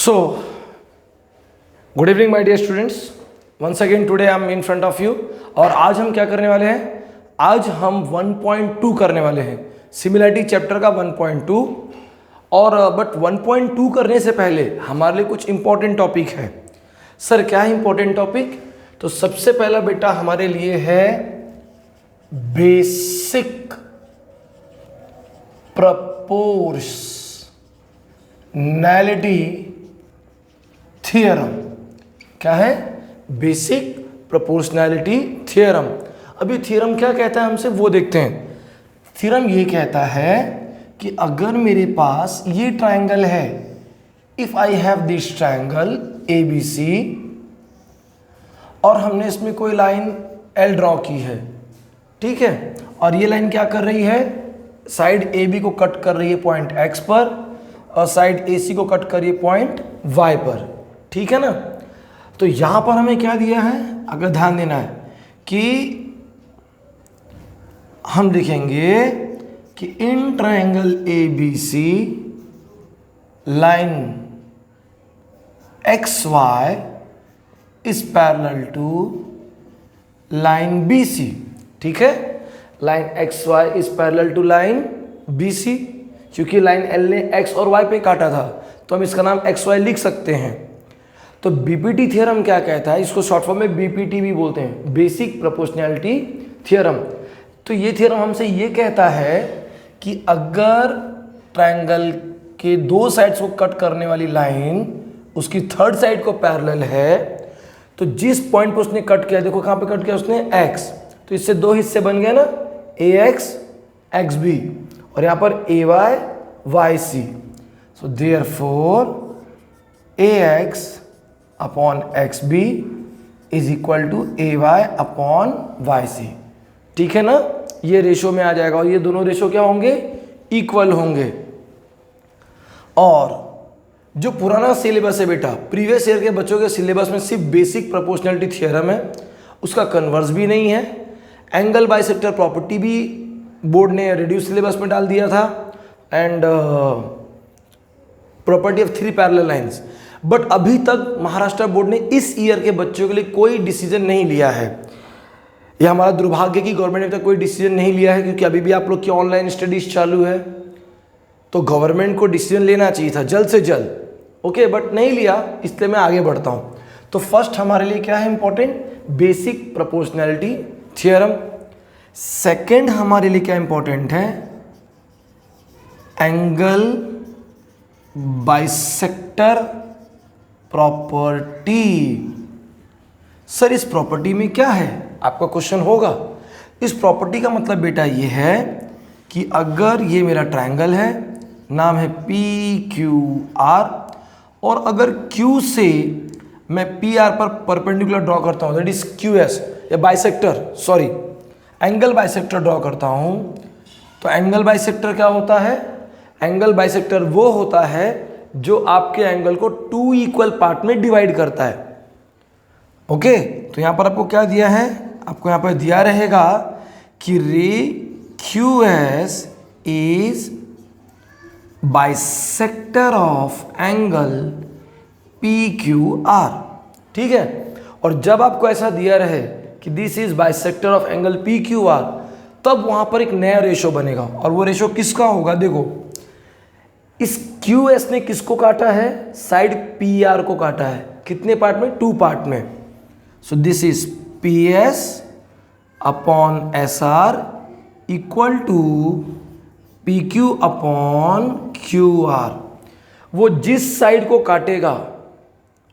So, good evening my dear students, once again today I am in front of you. और आज हम क्या करने वाले हैं? आज हम 1.2 करने वाले हैं, सिमिलरिटी चैप्टर का 1.2। और बट 1.2 करने से पहले हमारे लिए कुछ इंपॉर्टेंट टॉपिक है। सर क्या है इंपॉर्टेंट टॉपिक? तो सबसे पहला बेटा हमारे लिए है बेसिक प्रोपोर्शनैलिटी थ्योरम। क्या है? Basic proportionality theorem. अभी थ्योरम क्या कहता है हमसे वो देखते हैं। थ्योरम ये कहता है कि अगर मेरे पास ये ट्रायंगल है, if I have this triangle ABC और हमने इसमें कोई लाइन L ड्रॉ की है, ठीक है, और ये लाइन क्या कर रही है? साइड AB को कट कर रही है पॉइंट X पर और साइड AC को कट कर रही है पॉइंट Y पर, ठीक है ना। तो यहां पर हमें क्या दिया है, अगर ध्यान देना है कि हम लिखेंगे कि in triangle ABC line XY is parallel to line BC, ठीक है। Line XY is parallel to line BC, क्योंकि लाइन L ने X और Y पे काटा था तो हम इसका नाम XY लिख सकते हैं। तो BPT थ्योरम क्या कहता है? इसको शॉर्ट फॉर्म में BPT भी बोलते हैं, बेसिक प्रोपोर्शनैलिटी थ्योरम। तो ये थ्योरम हमसे ये कहता है कि अगर ट्रायंगल के दो साइड्स को कट करने वाली लाइन उसकी थर्ड साइड को पैरेलल है, तो जिस पॉइंट पर उसने कट किया, देखो कहाँ पे कट किया उसने? X, तो इससे दो हिस्से बन गए ना, AX XB और यहाँ पर AY YC। So therefore AX upon XB is equal to AY upon YC, ठीक है ना। ये रेशो में आ जाएगा और ये दोनों रेशो क्या होंगे? इक्वल होंगे। और जो पुराना सिलेबस है बेटा, प्रीवियस ईयर के बच्चों के सिलेबस में सिर्फ बेसिक प्रोपोर्शनैलिटी थ्योरम है, उसका कन्वर्स भी नहीं है। एंगल बाइसेक्टर प्रॉपर्टी भी बोर्ड ने रिड्यूस सिलेबस में डाल दिया था, and property of three parallel lines. But अभी तक महाराष्ट्र बोर्ड ने इस ईयर के बच्चों के लिए कोई डिसीजन नहीं लिया है। यह हमारा दुर्भाग्य कि गवर्नमेंट ने तक कोई डिसीजन नहीं लिया है, क्योंकि अभी भी आप लोग की ऑनलाइन स्टडीज चालू है। तो गवर्नमेंट को डिसीजन लेना चाहिए था जल्द से जल्द, ओके, बट नहीं लिया, इसलिए मैं आगे बढ़ता हूँ। तो फर्स्ट हमारे लिए क्या है important? Basic proportionality theorem. Second हमारे लिए क्या इंपॉर्टेंट है? Angle bisector property. सर इस प्रॉपर्टी में क्या है? आपका क्वेश्चन होगा। इस प्रॉपर्टी का मतलब बेटा ये है कि अगर ये मेरा ट्रायंगल है, नाम है PQR, और अगर Q से मैं PR पर परपेंडिकुलर ड्रॉ करता हूँ, दैट इज QS, या bisector, sorry, angle bisector draw करता हूँ, तो एंगल बाइसेक्टर क्या होता है? एंगल बाइसेक्टर वो होता है जो आपके एंगल को टू इक्वल पार्ट में डिवाइड करता है, ओके। तो यहाँ पर आपको क्या दिया है? आपको यहाँ पर दिया रहेगा कि रे QS is bisector of angle PQR, ठीक है। और जब आपको ऐसा दिया रहे कि this is bisector of angle PQR, तब वहां पर एक नया रेशो बनेगा, और वो रेशो किसका होगा? देखो, इस QS ने किसको काटा है? साइड PR को काटा है। कितने पार्ट में? टू पार्ट में। So this is PS upon SR equal to PQ upon QR। वो जिस साइड को काटेगा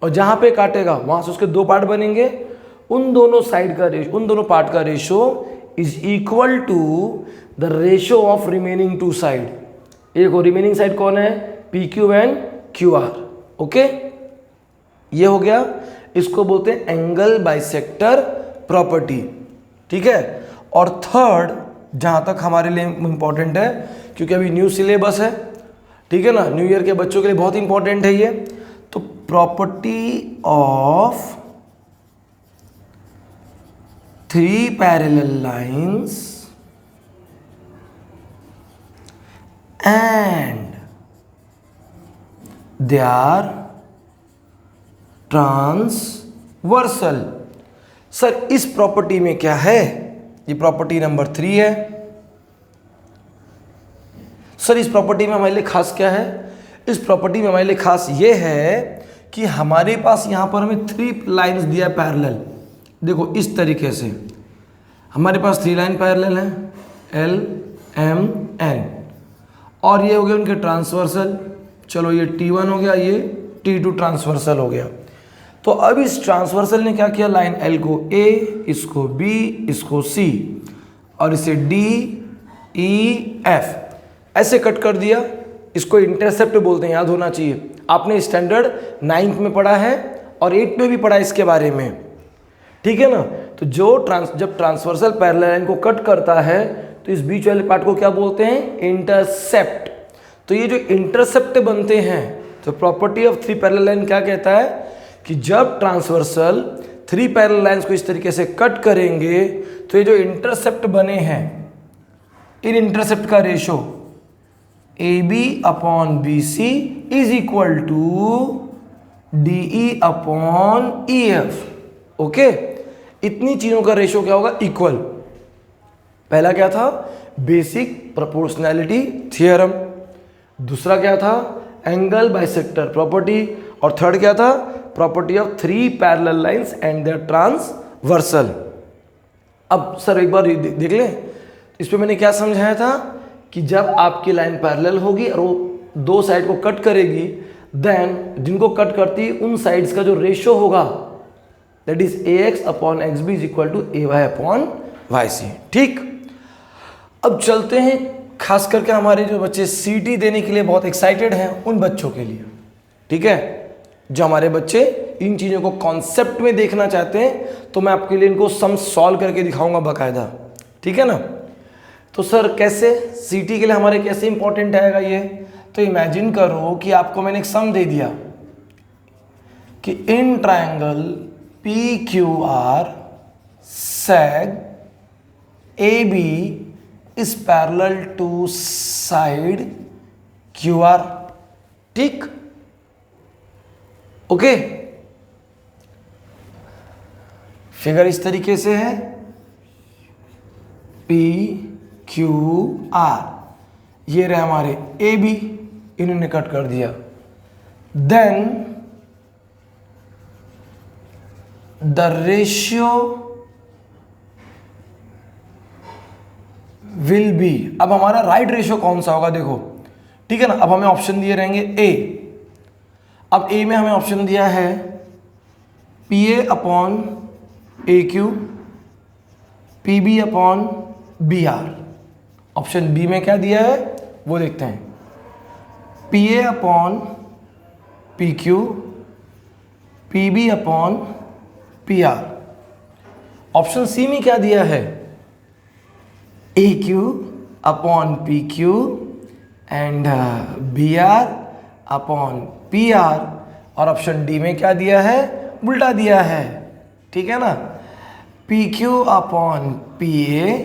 और जहां पे काटेगा वहां से उसके दो पार्ट बनेंगे, उन दोनों साइड का रेशो, उन दोनों पार्ट का ratio is equal to the ratio of remaining two side. एक और रिमेनिंग साइड कौन है? PQ and QR, okay. ये हो गया, इसको बोलते हैं एंगल बाइसेक्टर प्रॉपर्टी, ठीक है। और थर्ड, जहां तक हमारे लिए इंपॉर्टेंट है, क्योंकि अभी न्यू सिलेबस है, ठीक है ना, न्यू ईयर के बच्चों के लिए बहुत इंपॉर्टेंट है ये। तो property of three parallel lines and their transversal. Sir इस प्रॉपर्टी में क्या है? ये प्रॉपर्टी नंबर 3 है। सर इस प्रॉपर्टी में हमारे लिए खास क्या है? इस प्रॉपर्टी में हमारे लिए खास ये है कि हमारे पास यहाँ पर हमें 3 लाइन्स दिया है पैरेलल। देखो इस तरीके से हमारे पास 3 लाइन पैरेलल हैं, L M N, और ये हो गया उनके ट्रांसवर्सल। चलो ये T1 हो गया, ये T2 ट्रांसवर्सल हो गया। तो अब इस ट्रांसवर्सल ने क्या किया, लाइन L को A, इसको B, इसको C और इसे D E F ऐसे कट कर दिया। इसको इंटरसेप्ट बोलते हैं, याद होना चाहिए। आपने स्टैंडर्ड 9th में पढ़ा है और 8th में भी पढ़ा है इसके बारे में, ठीक है ना। तो जब ट्रांसवर्सल पैरेलल लाइन को कट करता है तो इस बीच वाले पार्ट को क्या बोलते हैं, इंटरसेप्ट। तो ये जो इंटरसेप्ट बनते हैं, तो प्रॉपर्टी ऑफ 3 पैरेलल लाइन क्या कहता है कि जब ट्रांसवर्सल 3 पैरेलल लाइंस को इस तरीके से कट करेंगे तो ये जो इंटरसेप्ट बने हैं, इन इंटरसेप्ट का ratio AB upon BC is equal to DE upon EF। Okay, इतनी चीजों का रेशो क्या होगा, इक्वल। पहला क्या था, बेसिक प्रोपोर्शनैलिटी थ्योरम। दूसरा क्या था, एंगल बाइसेक्टर प्रॉपर्टी। और थर्ड क्या था, property of 3 parallel lines and there transversal. अब सर एक बार देख लें, इस पे मैंने क्या समझाया था कि जब आपकी लाइन पैरेलल होगी और वो 2 साइड को कट करेगी, देन जिनको कट करती उन साइड्स का जो रेशो होगा that is AX upon XB is equal to AY upon YC। ठीक, अब चलते हैं खास करके हमारे जो बच्चे CT देने के लिए बहुत एक्साइटेड हैं उन बच्चों के लिए, ठीक है। जो हमारे बच्चे इन चीज़ों को कॉन्सेप्ट में देखना चाहते हैं तो मैं आपके लिए इनको सम सॉल्व करके दिखाऊंगा बाकायदा, ठीक है ना। तो सर कैसे, CT के लिए हमारे कैसे इंपॉर्टेंट आएगा ये, तो इमेजिन करो कि आपको मैंने एक सम दे दिया कि in triangle PQR seg AB is parallel to side QR। ठीक, ओके। फिगर इस तरीके से है, PQR, ये रहे हमारे AB, इन्होंने कट कर दिया। Then the ratio will be, अब हमारा राइट रेशियो कौन सा होगा देखो, ठीक है ना। अब हमें ऑप्शन दिए रहेंगे A। अब A में हमें ऑप्शन दिया है PA upon AQ, PB upon BR। Option B में क्या दिया है वो देखते हैं, PA upon PQ, PB upon PR। Option C में क्या दिया है, AQ upon PQ and BR upon PR। और ऑप्शन D में क्या दिया है, उल्टा दिया है, ठीक है ना, PQ upon PA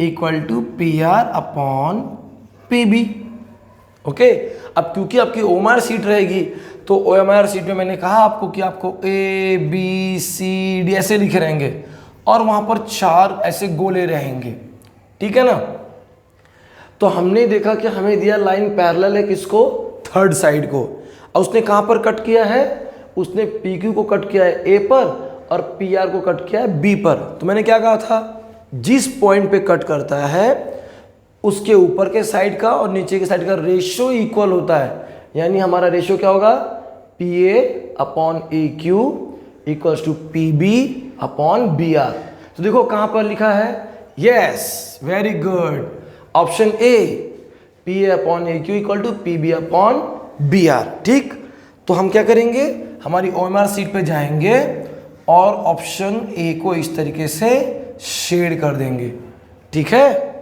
equal to PR upon PB। Okay, अब क्योंकि आपकी OMR सीट रहेगी तो OMR सीट में मैंने कहा आपको कि आपको A B C D ऐसे लिखे रहेंगे और वहाँ पर 4 ऐसे गोले रहेंगे, ठीक है ना। तो हमने देखा कि हमें दिया लाइन पैरेलल है किसको, थर्ड साइड को, और उसने कहाँ पर कट किया है, उसने PQ को कट किया है A पर और PR को कट किया है B पर। तो मैंने क्या कहा था, जिस पॉइंट पे कट करता है उसके ऊपर के साइड का और नीचे के साइड का रेशियो इक्वल होता है। यानी हमारा रेशियो क्या होगा, PA upon AQ equals to PB upon BR। तो देखो कहाँ पर लिखा है, yes very good, option A, PA upon AQ equal to PB upon BR। ठीक, तो हम क्या करेंगे, हमारी OMR सीट पे जाएंगे और ऑप्शन A को इस तरीके से शेड कर देंगे, ठीक है,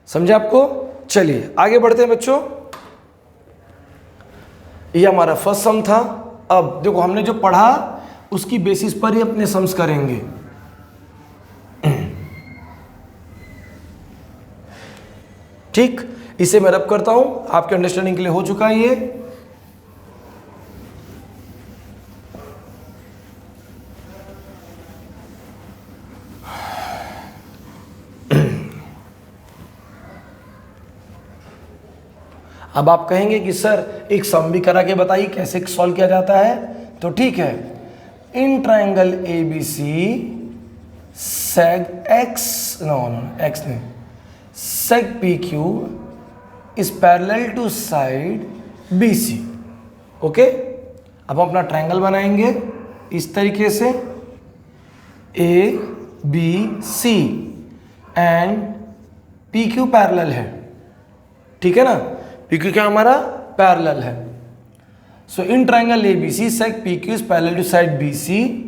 समझे आपको। चलिए आगे बढ़ते हैं बच्चों, ये हमारा फर्स्ट सम था। अब देखो हमने जो पढ़ा उसकी बेसिस पर ही अपने सम्स करेंगे। ठीक, इसे मैं रब करता हूं, आपके अंडरस्टैंडिंग के लिए हो चुका है ये। अब आप कहेंगे कि सर एक सम भी करा के बताइए कैसे सॉल्व किया जाता है। तो ठीक है, in triangle A B C seg X X नहीं seg P Q is parallel to side B C. Okay, अब हम अपना ट्राइंगल बनाएंगे इस तरीके से, A B C and P Q parallel है, ठीक है ना, पी क्यू क्या हमारा पैरेलल है। सो in triangle A B C seg P Q is parallel to side B C,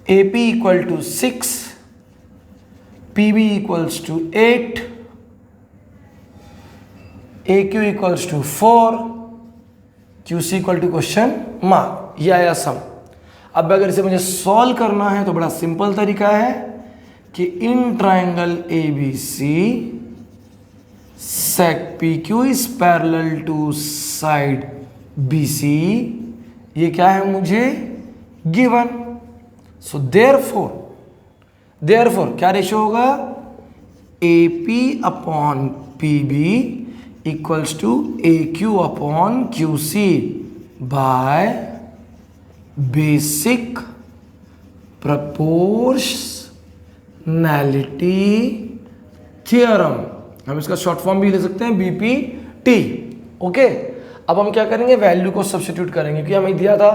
A P equal to 6, P B equals to 8, A Q equals to 4, Q C equal to question mark. ये आया सम। अब अगर इसे मुझे solve करना है तो बड़ा सिंपल तरीका है कि in triangle A B C seg P Q is parallel to side B C, ये क्या है मुझे गिवन। सो देयरफॉर क्या रेशियो होगा, A P upon P B equals to A Q upon Q C by basic proportionality theorem. हम इसका short form भी ले सकते हैं बीपीटी। ओके, अब हम क्या करेंगे, वैल्यू को सब्स्टिट्यूट करेंगे, क्योंकि हमें दिया था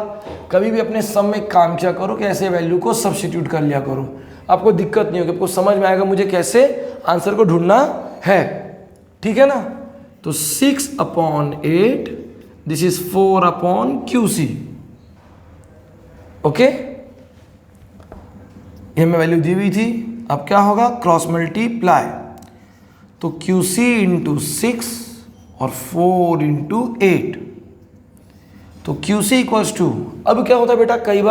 कभी भी अपने सम में काम क्या करो कि ऐसे वैल्यू को सब्स्टिट्यूट कर लिया करो, आपको दिक्कत नहीं होगी, आपको समझ में आएगा मुझे कैसे आंसर को ढूंढना है, ठीक है ना। तो 6/8 दिस इज 4/QC। ओके, ये हमें वैल्यू दी हुई थी। अब क्या होगा, क्रॉस मल्टीप्लाई, तो QC इंटू 6 और 4 इंटू 8, तो QC इक्वल्स टू, अब क्या होता है बेटा कई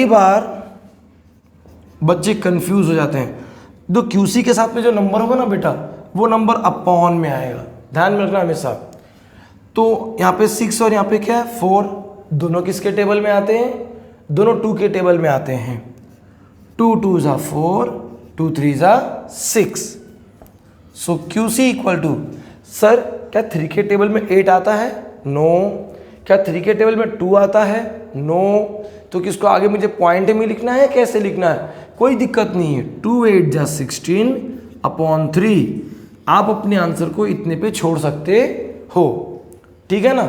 बार बच्चे कंफ्यूज हो जाते हैं। जो QC के साथ में जो नंबर होगा ना बेटा, वो नंबर अपॉन में आएगा, ध्यान में रखना हमेशा। तो यहाँ पे 6 और यहाँ पे क्या है 4, दोनों किसके टेबल में आते हैं, दोनों 2 के टेबल में आते हैं। 2 2 ज़ा 4, 2 3 ज़ा 6। सो QC इक्वल टू, सर क्या 3 के टेबल में 8 आता है, नो। क्या 3 के टेबल में 2 आता है, नो। तो किसको आगे मुझे पॉइंट में लिखना है, कैसे लिखना है, कोई दिक्कत नहीं है। 2 8 ज़ा 16/3, आप अपने आंसर को इतने पे छोड़ सकते हो, ठीक है ना।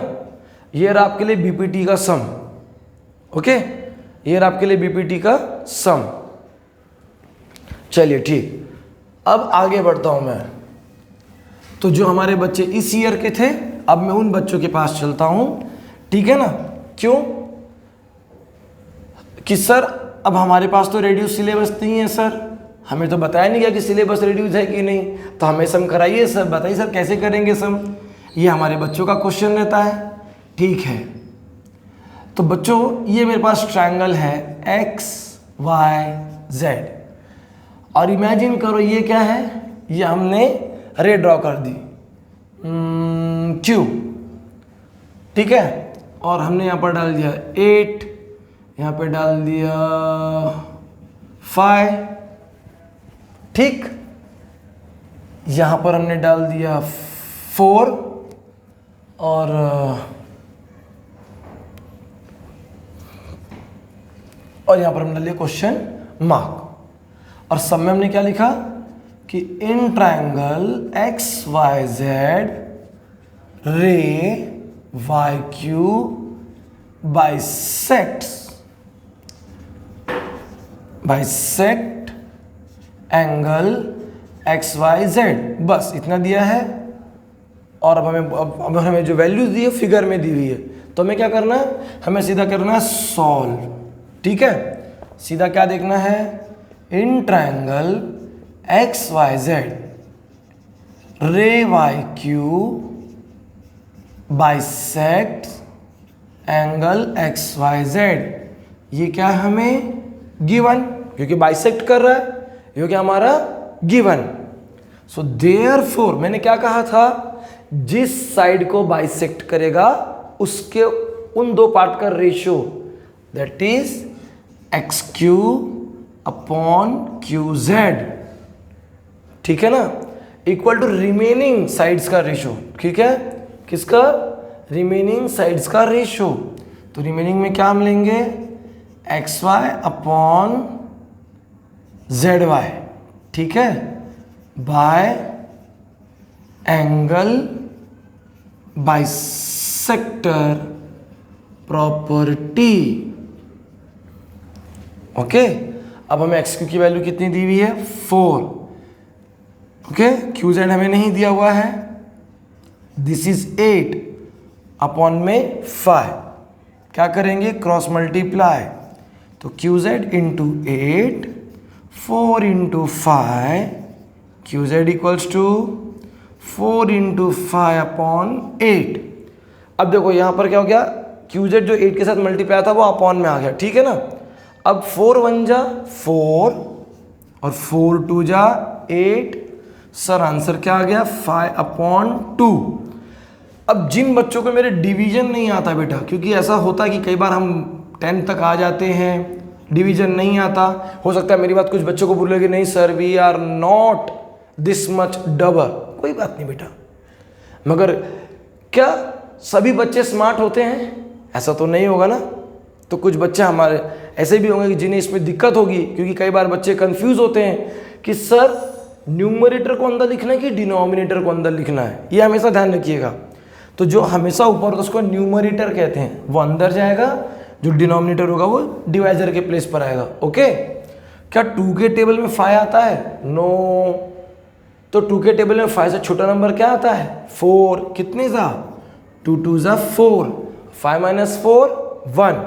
ये रहा आपके लिए बीपीटी का सम। ओके, ये रहा आपके लिए बीपीटी का सम। चलिए ठीक, अब आगे बढ़ता हूं मैं। तो जो हमारे बच्चे इस ईयर के थे, अब मैं उन बच्चों के पास चलता हूं, ठीक है ना। क्यों कि सर अब हमारे पास तो रेड्यूस सिलेबस नहीं है, सर हमें तो बताया नहीं गया कि सिलेबस रेड्यूस है कि नहीं, तो हमें सम कराइए सर, बताइए सर कैसे करेंगे सम। ये हमारे बच्चों का क्वेश्चन रहता है, ठीक है। तो बच्चों ये मेरे पास ट्रायंगल है एक्स वाई जेड, और इमेजिन करो ये क्या है, ये हमने रे ड्रॉ कर दी क्यू, ठीक है, और हमने यहाँ पर डाल दिया 8, यहाँ पे डाल दिया 5, ठीक, यहाँ पर हमने डाल दिया 4 और यहाँ पर हमने डाल दिया क्वेश्चन मार्क। और सब में हमने क्या लिखा कि in triangle X Y Z ray Y Q bisect angle X Y Z, बस इतना दिया है। और अब हमें जो वैल्यूज दी है फिगर में दी हुई है, तो हमें क्या करना है, हमें सीधा करना है सॉल्व, ठीक है। सीधा क्या देखना है, in triangle X Y Z ray Y Q bisect angle X Y Z, ये क्या है हमें गिवन, क्योंकि बाइसेक्ट कर रहा है, ये क्या हमारा गिवन। सो देयरफॉर मैंने क्या कहा था, जिस साइड को बाइसेक्ट करेगा उसके उन दो पार्ट का ratio, that is X Q upon Q Z, ठीक है ना। इक्वल टू रिमेनिंग साइड्स का रेशो, ठीक है, किसका, रिमेनिंग साइड्स का रेशो। तो रिमेनिंग में क्या हम लेंगे, X Y upon Z Y, ठीक है, by angle bisector property. Okay, अब हमें एक्स क्यू की वैल्यू कितनी दी हुई है, 4। ओके, क्यू जेड हमें नहीं दिया हुआ है, दिस इज 8 अपॉन में 5, क्या करेंगे, क्रॉस मल्टीप्लाई, तो Q Z into 8, 4 into 5, Q Z equals to 4 into 5 upon 8। अब देखो यहाँ पर क्या हो गया, क्यू जेड जो 8 के साथ मल्टीप्लाई था वो अपॉन में आ गया, ठीक है ना। अब 4 1 जा 4 और 4 2 जा 8, सर आंसर क्या आ गया, 5 अपॉन 2। अब जिन बच्चों को मेरे डिवीजन नहीं आता बेटा, क्योंकि ऐसा होता है कि कई बार हम 10 तक आ जाते हैं, डिवीजन नहीं आता, हो सकता है मेरी बात कुछ बच्चों को बोलेगी नहीं sir we are not this much double, कोई बात नहीं बेटा, मगर क्या सभी बच्चे स्मार्ट होते हैं, ऐसा तो नहीं होगा ना। तो कुछ बच्चे हमारे ऐसे भी होंगे कि जिन्हें इसमें दिक्कत होगी, क्योंकि कई बार बच्चे कंफ्यूज होते हैं कि सर न्यूमरेटर को अंदर लिखना है कि डिनोमिनेटर को अंदर लिखना है, ये हमेशा ध्यान रखिएगा। तो जो हमेशा ऊपर होता है उसको न्यूमरेटर कहते हैं, वो अंदर जाएगा, जो डिनोमिनेटर होगा वो डिवाइजर के प्लेस पर आएगा। ओके, क्या 2 के टेबल में 5 आता है, नो, तो 2 के टेबल में 5 से छोटा नंबर क्या आता है, 4, कितने सा, 2 2 ज़ा 4, 5 माइनस 4 1,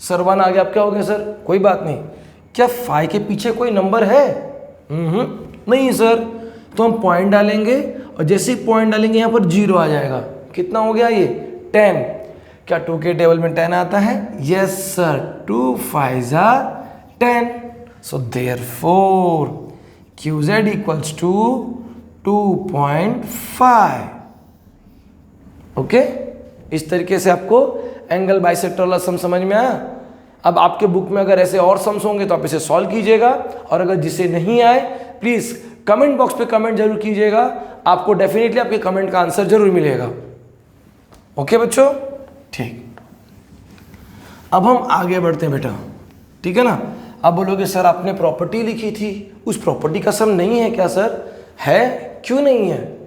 सर 1 आ गया, अब क्या हो गया सर, कोई बात नहीं। क्या 5 के पीछे कोई नंबर है, नहीं सर, तो हम पॉइंट डालेंगे और जैसे ही पॉइंट डालेंगे यहाँ पर 0 आ जाएगा, कितना हो गया ये 10। क्या 2 के टेबल में 10 आता है, यस सर, 2 5 ज़ा 10, so therefore Q Z equals to 2.5। Okay, इस तरीके से आपको एंगल बाइसेक्टर वाला सम समझ में आया। अब आपके बुक में अगर ऐसे और सम्स होंगे तो आप इसे सॉल्व कीजिएगा, और अगर जिसे नहीं आए प्लीज कमेंट बॉक्स पे कमेंट जरूर कीजिएगा, आपको डेफिनेटली आपके कमेंट का आंसर जरूर मिलेगा। ओके बच्चों, ठीक, अब हम आगे बढ़ते हैं बेटा, ठीक है ना। अब बोलोगे सर आपने प्रॉपर्टी लिखी थी, उस प्रॉपर्टी का सम नहीं है क्या सर, है, क्यों नहीं है,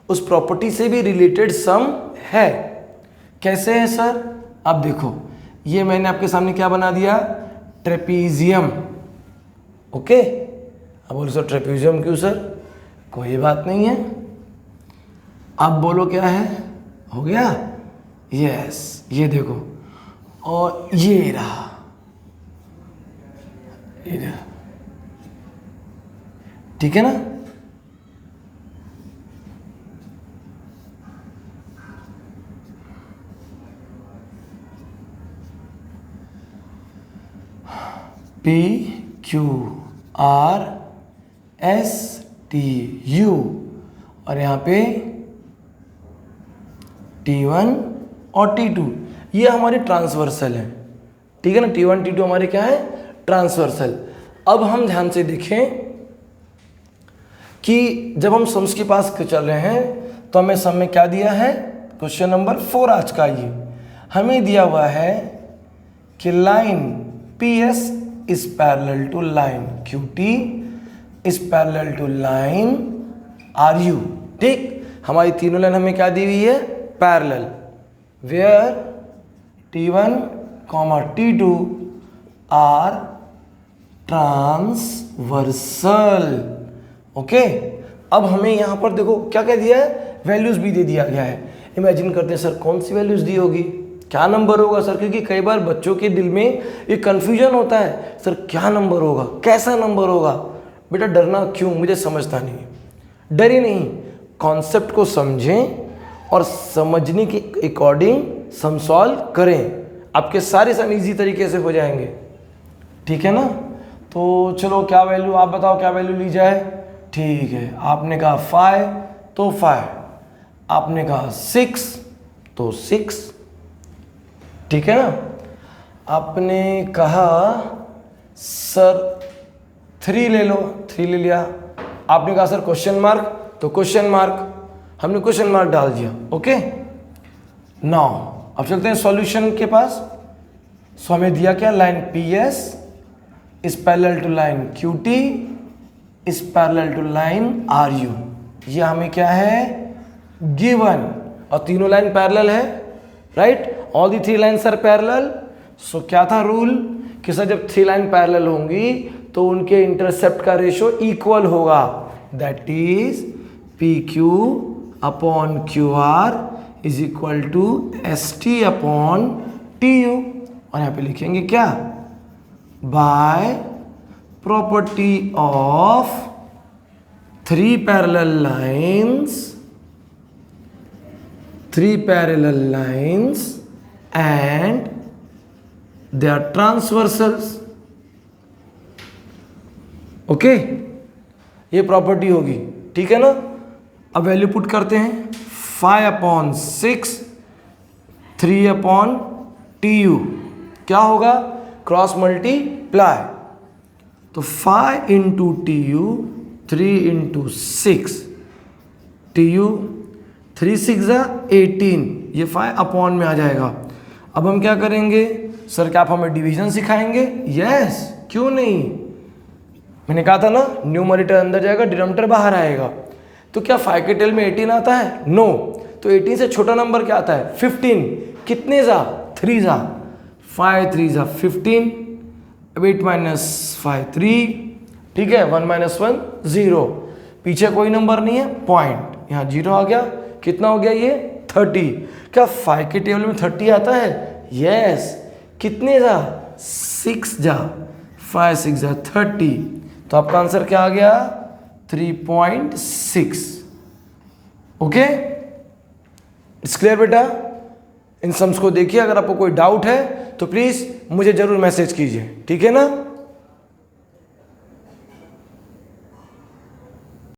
उस प्रॉपर्टी से भी रिलेटेड सम है। कैसे है सर, अब देखो ये मैंने आपके सामने क्या बना दिया, ट्रेपीजियम। ओके, अब बोलो सर ट्रेपीजियम क्यों सर, कोई बात नहीं है। अब बोलो क्या है, हो गया, यस, ये देखो, और ये रहा, ठीक है ना। P Q R S T U और यहाँ पे T1 और T2, ये हमारे ट्रांसवर्सल है, ठीक है ना। T1 T2 हमारे क्या है, ट्रांसवर्सल। अब हम ध्यान से देखें कि जब हम सम्स के पास चल रहे हैं तो हमें सम में क्या दिया है, क्वेश्चन नंबर 4 आज का ये हमें दिया हुआ है कि line PS is parallel to line QT is parallel to line RU, ठीक। हमारी तीनों लाइन हमें क्या दी हुई है, parallel, where T1, T2 are transversal. Okay, अब हमें यहाँ पर देखो क्या क्या दिया है, वैल्यूज भी दे दिया गया है। इमेजिन करते हैं सर कौन सी वैल्यूज दी होगी, क्या नंबर होगा सर, क्योंकि कई बार बच्चों के दिल में एक कन्फ्यूजन होता है, सर क्या नंबर होगा, कैसा नंबर होगा। बेटा डरना क्यों, मुझे समझता नहीं है, डरे नहीं, कॉन्सेप्ट को समझें और समझने के अकॉर्डिंग सम सॉल्व करें, आपके सारे सम इजी तरीके से हो जाएंगे, ठीक है ना। तो चलो क्या वैल्यू, आप बताओ क्या वैल्यू ली जाए, ठीक है। आपने कहा 5 तो 5, आपने कहा 6 तो 6, ठीक है ना। आपने कहा सर 3 ले लो, 3 ले लिया। आपने कहा सर क्वेश्चन मार्क तो क्वेश्चन मार्क, हमने क्वेश्चन मार्क डाल दिया। ओके, नाउ अब चलते हैं सॉल्यूशन के पास। सो हमें दिया क्या, line PS is parallel to line QT is parallel to line RU। ये हमें क्या है, गिवन, और तीनों लाइन पैरेलल है, right, all the 3 lines are parallel. सो क्या था रूल कि सर जब 3 लाइन पैरेलल होंगी तो उनके इंटरसेप्ट का रेशो इक्वल होगा, that is PQ upon QR is equal to ST upon TU। और यहाँ पे लिखेंगे क्या, by property of 3 parallel lines and they are transversals. Okay, ये प्रॉपर्टी होगी, ठीक है ना। अब वैल्यू पुट करते हैं, 5/6 3/TU क्या होगा, क्रॉस मल्टीप्लाई, तो 5 इंटू TU 3 इंटू 6 TU 3 6 18, ये 5 अपॉन में आ जाएगा। अब हम क्या करेंगे, सर क्या आप हमें डिवीजन सिखाएंगे? यस, क्यों नहीं, मैंने कहा था ना न्यूमरेटर अंदर जाएगा डिनोमिनेटर बाहर आएगा। तो क्या 5 के टेल में 18 आता है? नो। तो 18 से छोटा नंबर क्या आता है? 15। कितने जा? 3 जा, 5 3 जा 15, 8 माइनस 5 3, ठीक है, 1 माइनस 1 0, पीछे कोई नंबर नहीं है, पॉइंट, यहाँ 0 आ गया। कितना हो गया ये? 30। क्या 5 के टेबल में 30 आता है? यस। कितने जा? 6 जा, 5 6 जा 30। तो आपका आंसर क्या आ गया? 3.6। ओके, इट्स क्लियर बेटा। इन सम्स को देखिए, अगर आपको कोई डाउट है तो प्लीज मुझे जरूर मैसेज कीजिए, ठीक है ना।